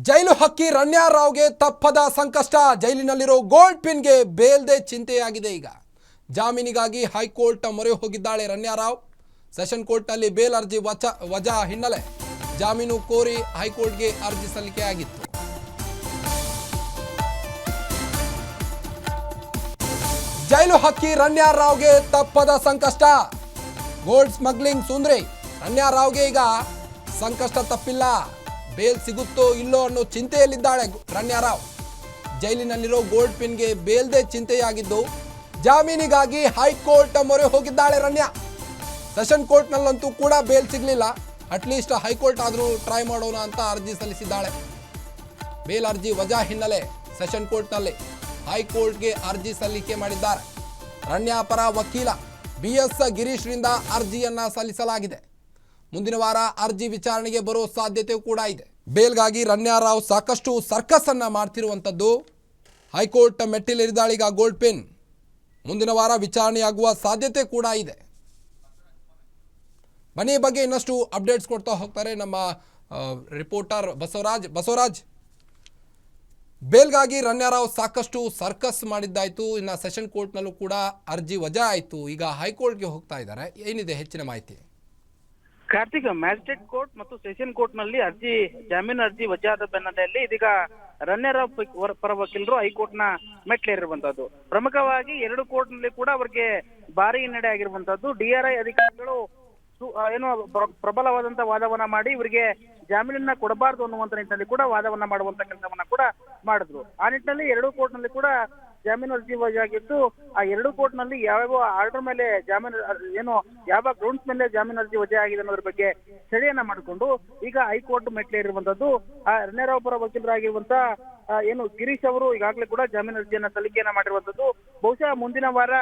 ಜೈಲು ಹಕ್ಕಿ ರಣ್ಯಾ ರಾವ್ಗೆ ತಪ್ಪದ ಸಂಕಷ್ಟ. ಜೈಲಿನಲ್ಲಿರೋ ಗೋಲ್ಡ್ ಪಿನ್ಗೆ ಬೇಲ್ದೆ ಚಿಂತೆಯಾಗಿದೆ. ಈಗ ಜಾಮೀನಿಗಾಗಿ ಹೈಕೋರ್ಟ್ ಮೊರೆ ಹೋಗಿದ್ದಾಳೆ ರಣ್ಯಾ ರಾವ್. ಸೆಷನ್ ಕೋರ್ಟ್ನಲ್ಲಿ ಬೇಲ್ ಅರ್ಜಿ ವಜಾ ಹಿನ್ನೆಲೆ ಜಾಮೀನು ಕೋರಿ ಹೈಕೋರ್ಟ್ಗೆ ಅರ್ಜಿ ಸಲ್ಲಿಕೆಯಾಗಿತ್ತು. ಜೈಲು ಹಕ್ಕಿ ರಣ್ಯಾ ರಾವ್ಗೆ ತಪ್ಪದ ಸಂಕಷ್ಟ. ಗೋಲ್ಡ್ ಸ್ಮಗ್ಲಿಂಗ್ ಸುಂದ್ರಿ ರಣ್ಯಾ ರಾವ್ಗೆ ಈಗ ಸಂಕಷ್ಟ ತಪ್ಪಿಲ್ಲ. ಬೇಲ್ ಸಿಗುತ್ತೋ ಇಲ್ಲೋ ಅನ್ನೋ ಚಿಂತೆಯಲ್ಲಿದ್ದಾಳೆ ರಣ್ಯಾ ರಾವ್. ಜೈಲಿನಲ್ಲಿರೋ ಗೋಲ್ಡ್ ಪಿನ್ಗೆ ಬೇಲ್ದೇ ಚಿಂತೆಯಾಗಿದ್ದು ಜಾಮೀನಿಗಾಗಿ ಹೈಕೋರ್ಟ್ ಮೊರೆ ಹೋಗಿದ್ದಾಳೆ ರಣ್ಯಾ. ಸೆಷನ್ ಕೋರ್ಟ್ನಲ್ಲಂತೂ ಕೂಡ ಬೇಲ್ ಸಿಗಲಿಲ್ಲ. ಅಟ್ಲೀಸ್ಟ್ ಹೈಕೋರ್ಟ್ ಆದರೂ ಟ್ರೈ ಮಾಡೋಣ ಅಂತ ಅರ್ಜಿ ಸಲ್ಲಿಸಿದ್ದಾಳೆ. ಬೇಲ್ ಅರ್ಜಿ ವಜಾ ಹಿನ್ನೆಲೆ ಸೆಷನ್ ಕೋರ್ಟ್ನಲ್ಲಿ ಹೈಕೋರ್ಟ್ಗೆ ಅರ್ಜಿ ಸಲ್ಲಿಕೆ ಮಾಡಿದ್ದಾರೆ. ರಣ್ಯಾ ಪರ ವಕೀಲ BS ಗಿರೀಶ್ರಿಂದ ಅರ್ಜಿಯನ್ನ ಸಲ್ಲಿಸಲಾಗಿದೆ. ಮುಂದಿನ ವಾರ ಅರ್ಜಿ ವಿಚಾರಣೆಗೆ ಬರೋ ಸಾಧ್ಯತೆ ಕೂಡ ಇದೆ. ಬೇಲ್ಗಾಗಿ ರಣ್ಯಾ ರಾವ್ ಸಾಕಷ್ಟು ಸರ್ಕಸ್ ಅನ್ನ ಮಾಡ್ತಿರುವಂಥದ್ದು. ಹೈಕೋರ್ಟ್ ಮೆಟ್ಟಿಲೇರಿದಾಳೀಗ ಗೋಲ್ಡ್ ಪಿನ್. ಮುಂದಿನ ವಾರ ವಿಚಾರಣೆಯಾಗುವ ಸಾಧ್ಯತೆ ಕೂಡ ಇದೆ. ಬನ್ನಿ ಈ ಬಗ್ಗೆ ಇನ್ನಷ್ಟು ಅಪ್ಡೇಟ್ಸ್ ಕೊಡ್ತಾ ಹೋಗ್ತಾರೆ ನಮ್ಮ ರಿಪೋರ್ಟರ್ ಬಸವರಾಜ್. ಬೇಲ್ಗಾಗಿ ರಣ್ಯಾ ರಾವ್ ಸಾಕಷ್ಟು ಸರ್ಕಸ್ ಮಾಡಿದ್ದಾಯ್ತು. ಇನ್ನು ಸೆಷನ್ ಕೋರ್ಟ್ನಲ್ಲೂ ಕೂಡ ಅರ್ಜಿ ವಜಾ ಆಯಿತು. ಈಗ ಹೈಕೋರ್ಟ್ಗೆ ಹೋಗ್ತಾ ಇದ್ದಾರೆ. ಏನಿದೆ ಹೆಚ್ಚಿನ ಮಾಹಿತಿ? ಕಾರ್ತಿಕ್, ಮ್ಯಾಜಿಸ್ಟ್ರೇಟ್ ಕೋರ್ಟ್ ಮತ್ತು ಸೆಷನ್ ಕೋರ್ಟ್ ನಲ್ಲಿ ಜಾಮೀನು ಅರ್ಜಿ ವಜಾದ ಬೆನ್ನಲ್ಲೆಯಲ್ಲಿ ಇದೀಗ ರಣ್ಯಾ ರಾವ್ ಪರ ವಕೀಲರು ಹೈಕೋರ್ಟ್ ನ ಮೆಟ್ಲೇರಿರುವಂತದ್ದು. ಪ್ರಮುಖವಾಗಿ ಎರಡು ಕೋರ್ಟ್ ನಲ್ಲಿ ಕೂಡ ಅವರಿಗೆ ಭಾರಿ ಹಿನ್ನಡೆ ಆಗಿರುವಂತದ್ದು. DRI ಅಧಿಕಾರಿಗಳು ಏನು ಪ್ರಬಲವಾದಂತಹ ವಾದವನ್ನ ಮಾಡಿ ಇವರಿಗೆ ಜಾಮೀನನ್ನ ಕೊಡಬಾರದು ಅನ್ನುವಂತ ನಿಟ್ಟಿನಲ್ಲಿ ಕೂಡ ವಾದವನ್ನ ಮಾಡುವಂತ ಕೆಲಸವನ್ನ ಕೂಡ ಮಾಡಿದ್ರು. ಆ ನಿಟ್ಟಿನಲ್ಲಿ ಎರಡು ಕೋರ್ಟ್ ನಲ್ಲಿ ಕೂಡ ಜಾಮೀನು ಅರ್ಜಿ ವಜಾಗಿದ್ದು, ಆ ಎರಡು ಕೋರ್ಟ್ ನಲ್ಲಿ ಯಾವ ಆರ್ಡರ್ ಮೇಲೆ ಜಾಮೀನು ಏನು ಯಾವ ಗ್ರೌಂಡ್ಸ್ ಮೇಲೆ ಜಾಮೀನು ಅರ್ಜಿ ವಜಾ ಆಗಿದೆ ಅನ್ನೋದ್ರ ಬಗ್ಗೆ ಚರ್ಚೆಯನ್ನ ಮಾಡಿಕೊಂಡು ಈಗ ಹೈಕೋರ್ಟ್ ಮೆಟ್ಲೇರಿರುವಂತದ್ದು. ಆ ರಣ್ಯಾ ರಾವ್ ಪರ ವಕೀಲರಾಗಿರುವಂತ ಏನು ಗಿರೀಶ್ ಅವರು ಈಗಾಗಲೇ ಕೂಡ ಜಾಮೀನು ಅರ್ಜಿಯನ್ನ ಸಲ್ಲಿಕೆಯನ್ನ ಮಾಡಿರುವಂತದ್ದು. ಬಹುಶಃ ಮುಂದಿನ ವಾರ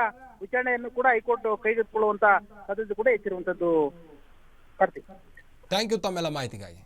ವಿಚಾರಣೆಯನ್ನು ಕೂಡ ಹೈಕೋರ್ಟ್ ಕೈಗೆತ್ತಿಕೊಳ್ಳುವಂತ ಸಾಧ್ಯತೆ ಕೂಡ ಹೆಚ್ಚಿರುವಂತದ್ದು. ಕಾರ್ತಿಕ್, ಥ್ಯಾಂಕ್ ಯು ತಮ್ಮೆಲ್ಲ ಮಾಹಿತಿಗಾಗಿ.